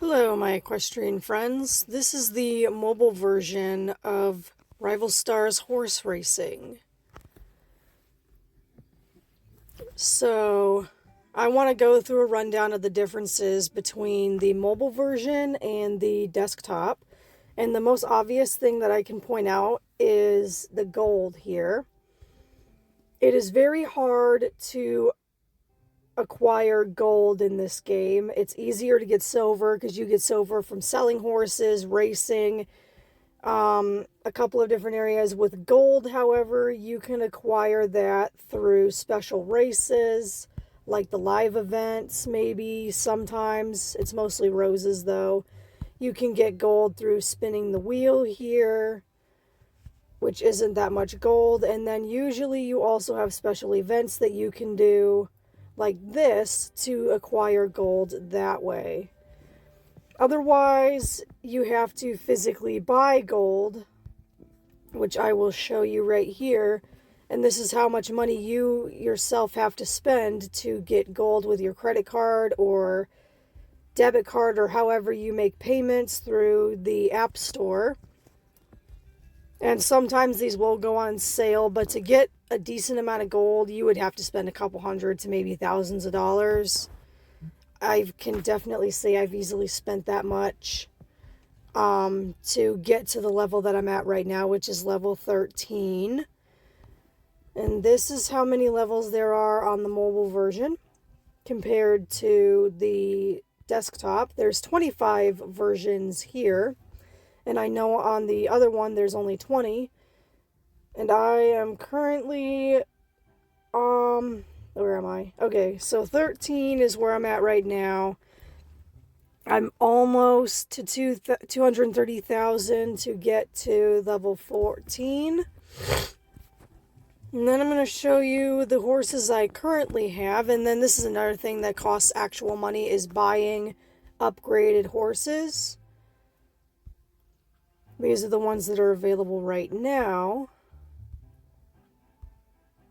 Hello, my equestrian friends. This is the mobile version of Rival Stars horse racing. So, I want to go through a rundown of the differences between the mobile version and the desktop. And the most obvious thing that I can point out is the gold here. It is very hard to acquire gold in this game. It's easier to get silver because you get silver from selling horses, racing, a couple of different areas. With gold, however, you can acquire that through special races, like the live events, maybe sometimes. It's mostly roses, though. You can get gold through spinning the wheel here, which isn't that much gold. And then usually you also have special events that you can do like this to acquire gold that way. Otherwise, you have to physically buy gold, which I will show you right here. And this is how much money you yourself have to spend to get gold with your credit card or debit card, or however you make payments through the App Store. And sometimes these will go on sale, but to get a decent amount of gold, you would have to spend a couple hundred to maybe thousands of dollars. I can definitely say I've easily spent that much to get to the level that I'm at right now, which is level 13. And this is how many levels there are on the mobile version compared to the desktop. There's 25 versions here. And I know on the other one there's only 20. And I am currently, where am I? Okay, so 13 is where I'm at right now. I'm almost to 230,000 to get to level 14. And then I'm going to show you the horses I currently have. And then this is another thing that costs actual money, is buying upgraded horses. These are the ones that are available right now.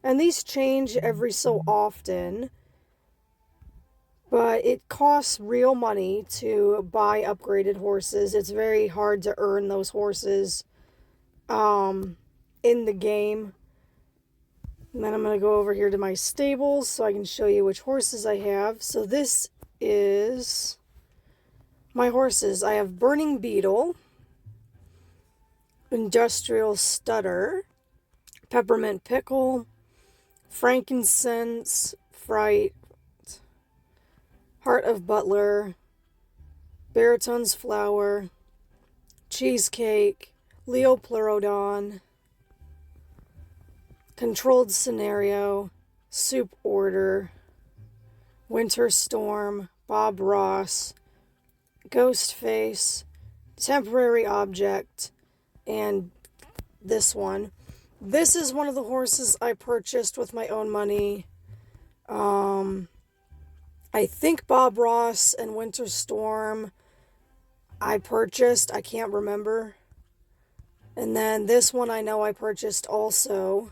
And these change every so often. But it costs real money to buy upgraded horses. It's very hard to earn those horses in the game. And then I'm going to go over here to my stables so I can show you which horses I have. So this is my horses. I have Burning Beetle, Industrial Stutter, Peppermint Pickle, Frankincense, Fright, Heart of Butler, Baritone's Flower, Cheesecake, Leopleurodon, Controlled Scenario, Soup Order, Winter Storm, Bob Ross, Ghostface, Temporary Object, and this one. This is one of the horses I purchased with my own money. I think Bob Ross and Winter Storm I purchased. I can't remember. And then this one I know I purchased also.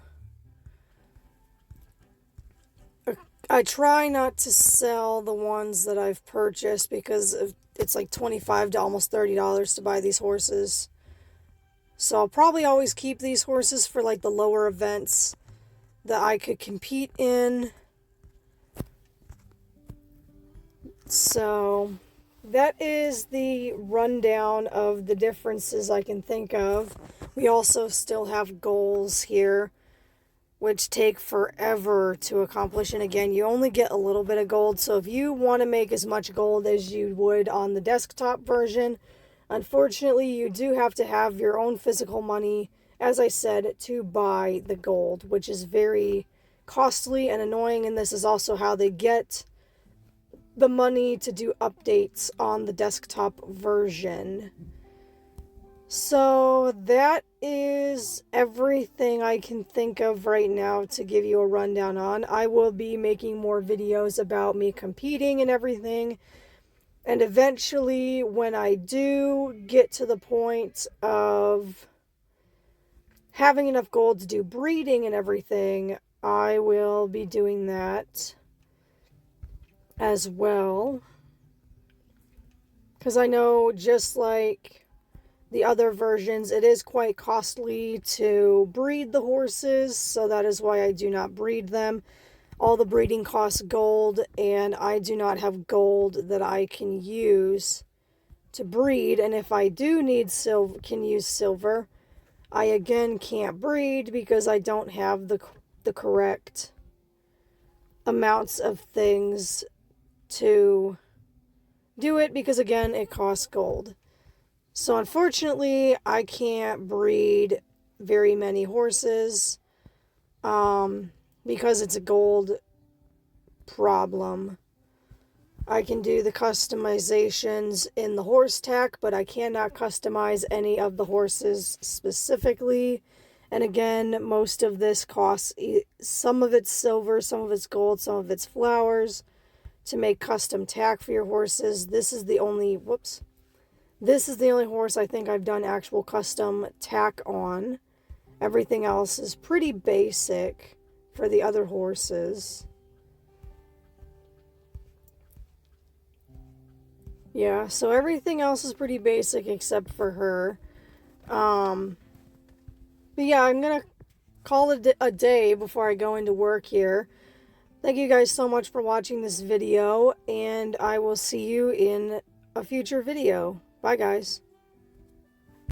I try not to sell the ones that I've purchased because it's like $25 to almost $30 to buy these horses. So I'll probably always keep these horses for like the lower events that I could compete in. So that is the rundown of the differences I can think of. We also still have goals here, which take forever to accomplish. And again, you only get a little bit of gold. So if you want to make as much gold as you would on the desktop version, unfortunately, you do have to have your own physical money, as I said, to buy the gold, which is very costly and annoying. And this is also how they get the money to do updates on the desktop version. So that is everything I can think of right now to give you a rundown on. I will be making more videos about me competing and everything. And eventually, when I do get to the point of having enough gold to do breeding and everything, I will be doing that as well. Because I know just like the other versions, it is quite costly to breed the horses, so that is why I do not breed them. All the breeding costs gold, and I do not have gold that I can use to breed. And if I do need can use silver, I again can't breed because I don't have the correct amounts of things to do it, because again, it costs gold. So unfortunately, I can't breed very many horses because it's a gold problem. I can do the customizations in the horse tack, but I cannot customize any of the horses specifically. And again, most of this costs, some of it's silver, some of it's gold, some of it's flowers to make custom tack for your horses. This is the only horse I think I've done actual custom tack on. Everything else is pretty basic for the other horses. Yeah, so everything else is pretty basic except for her. But yeah, I'm going to call it a day before I go into work here. Thank you guys so much for watching this video, and I will see you in a future video. Bye, guys.